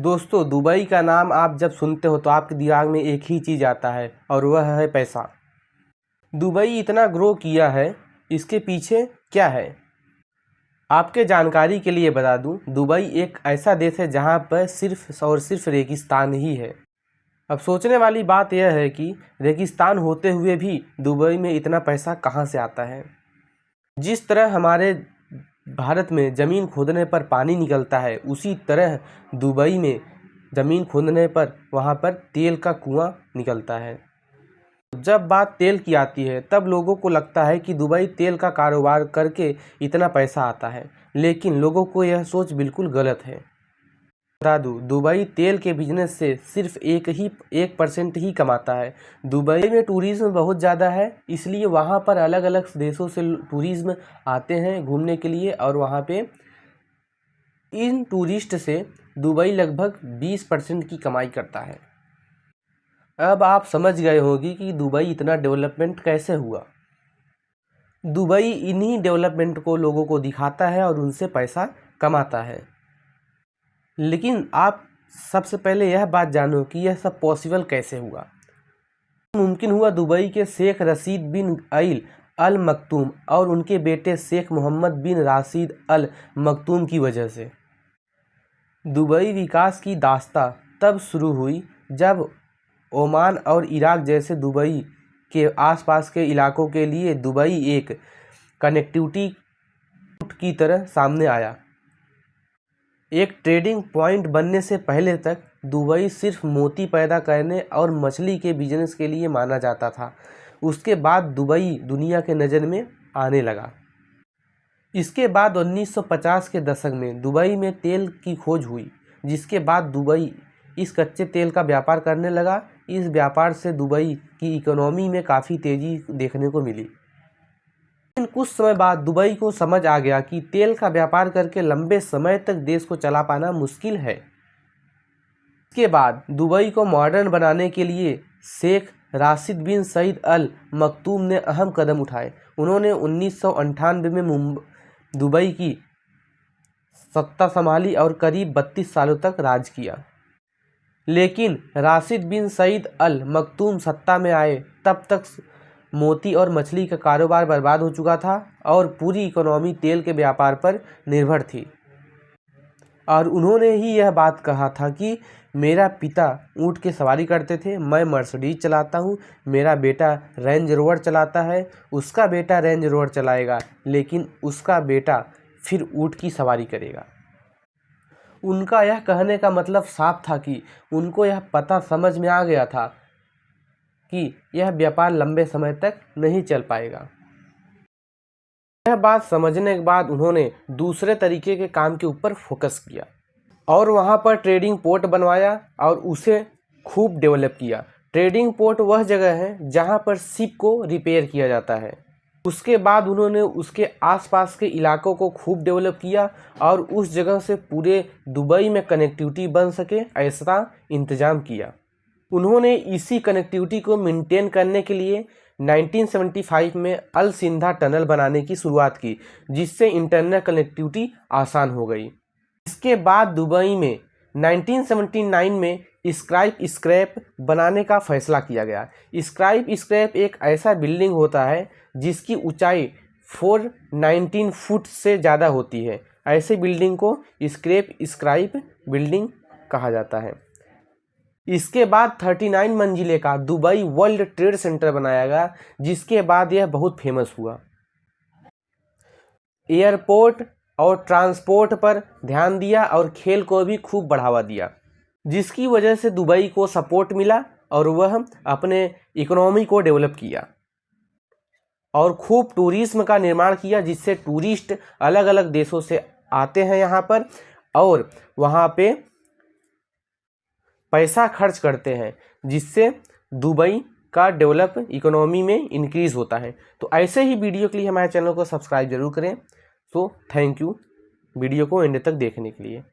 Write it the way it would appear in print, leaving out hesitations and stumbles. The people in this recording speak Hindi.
दोस्तों, दुबई का नाम आप जब सुनते हो तो आपके दिमाग में एक ही चीज़ आता है और वह है पैसा। दुबई इतना ग्रो किया है, इसके पीछे क्या है? आपके जानकारी के लिए बता दूं, दुबई एक ऐसा देश है जहां पर सिर्फ और सिर्फ रेगिस्तान ही है। अब सोचने वाली बात यह है कि रेगिस्तान होते हुए भी दुबई में इतना पैसा कहां से आता है। जिस तरह हमारे भारत में ज़मीन खोदने पर पानी निकलता है, उसी तरह दुबई में ज़मीन खोदने पर वहाँ पर तेल का कुआं निकलता है। जब बात तेल की आती है तब लोगों को लगता है कि दुबई तेल का कारोबार करके इतना पैसा आता है, लेकिन लोगों को यह सोच बिल्कुल गलत है। बता दूँ, दुबई तेल के बिजनेस से सिर्फ 1% ही कमाता है। दुबई में टूरिज़्म बहुत ज़्यादा है, इसलिए वहाँ पर अलग अलग देशों से टूरिज़्म आते हैं घूमने के लिए, और वहाँ पे इन टूरिस्ट से दुबई लगभग 20% की कमाई करता है। अब आप समझ गए होंगे कि दुबई इतना डेवलपमेंट कैसे हुआ। दुबई इन्हीं डेवलपमेंट को लोगों को दिखाता है और उनसे पैसा कमाता है। लेकिन आप सबसे पहले यह बात जानो कि यह सब पॉसिबल कैसे हुआ। मुमकिन हुआ दुबई के शेख रशीद बिन अल मक्तूम और उनके बेटे शेख मोहम्मद बिन राशिद अल मक्तूम की वजह से। दुबई विकास की दास्तां तब शुरू हुई जब ओमान और इराक जैसे दुबई के आसपास के इलाकों के लिए दुबई एक कनेक्टिविटी की तरह सामने आया। एक ट्रेडिंग पॉइंट बनने से पहले तक दुबई सिर्फ मोती पैदा करने और मछली के बिजनेस के लिए माना जाता था। उसके बाद दुबई दुनिया के नज़र में आने लगा। इसके बाद 1950 के दशक में दुबई में तेल की खोज हुई, जिसके बाद दुबई इस कच्चे तेल का व्यापार करने लगा। इस व्यापार से दुबई की इकोनॉमी में काफ़ी तेज़ी देखने को मिली। लेकिन कुछ समय बाद दुबई को समझ आ गया कि तेल का व्यापार करके लंबे समय तक देश को चला पाना मुश्किल है। इसके बाद दुबई को मॉडर्न बनाने के लिए शेख राशिद बिन सईद अल मक्तूम ने अहम कदम उठाए। उन्होंने 1998 में दुबई की सत्ता संभाली और करीब 32 सालों तक राज किया। लेकिन राशिद बिन सईद अल मक्तूम सत्ता में आए तब तक मोती और मछली का कारोबार बर्बाद हो चुका था और पूरी इकोनॉमी तेल के व्यापार पर निर्भर थी। और उन्होंने ही यह बात कहा था कि मेरा पिता ऊँट की सवारी करते थे, मैं मर्सिडीज चलाता हूँ, मेरा बेटा रेंज रोवर चलाता है, उसका बेटा रेंज रोवर चलाएगा, लेकिन उसका बेटा फिर ऊँट की सवारी करेगा। उनका यह कहने का मतलब साफ था कि उनको यह पता समझ में आ गया था कि यह व्यापार लंबे समय तक नहीं चल पाएगा। यह बात समझने के बाद उन्होंने दूसरे तरीके के काम के ऊपर फोकस किया और वहाँ पर ट्रेडिंग पोर्ट बनवाया और उसे खूब डेवलप किया। ट्रेडिंग पोर्ट वह जगह है जहाँ पर शिप को रिपेयर किया जाता है। उसके बाद उन्होंने उसके आसपास के इलाकों को खूब डेवलप किया और उस जगह से पूरे दुबई में कनेक्टिविटी बन सके ऐसा इंतज़ाम किया। उन्होंने इसी कनेक्टिविटी को मेंटेन करने के लिए 1975 में अल सिंधा टनल बनाने की शुरुआत की, जिससे इंटरनेट कनेक्टिविटी आसान हो गई। इसके बाद दुबई में 1979 में स्काई बनाने का फैसला किया गया। स्काई एक ऐसा बिल्डिंग होता है जिसकी ऊंचाई 419 फुट से ज़्यादा होती है। ऐसे बिल्डिंग को स्काई बिल्डिंग कहा जाता है। इसके बाद 39 मंजिले का दुबई वर्ल्ड ट्रेड सेंटर बनाया गया, जिसके बाद यह बहुत फेमस हुआ। एयरपोर्ट और ट्रांसपोर्ट पर ध्यान दिया और खेल को भी खूब बढ़ावा दिया, जिसकी वजह से दुबई को सपोर्ट मिला और वह अपने इकोनॉमी को डेवलप किया और खूब टूरिज्म का निर्माण किया, जिससे टूरिस्ट अलग अलग देशों से आते हैं यहाँ पर और वहाँ पे पैसा खर्च करते हैं, जिससे दुबई का डेवलप इकोनॉमी में इंक्रीज़ होता है। तो ऐसे ही वीडियो के लिए हमारे चैनल को सब्सक्राइब जरूर करें। तो थैंक यू वीडियो को एंड तक देखने के लिए।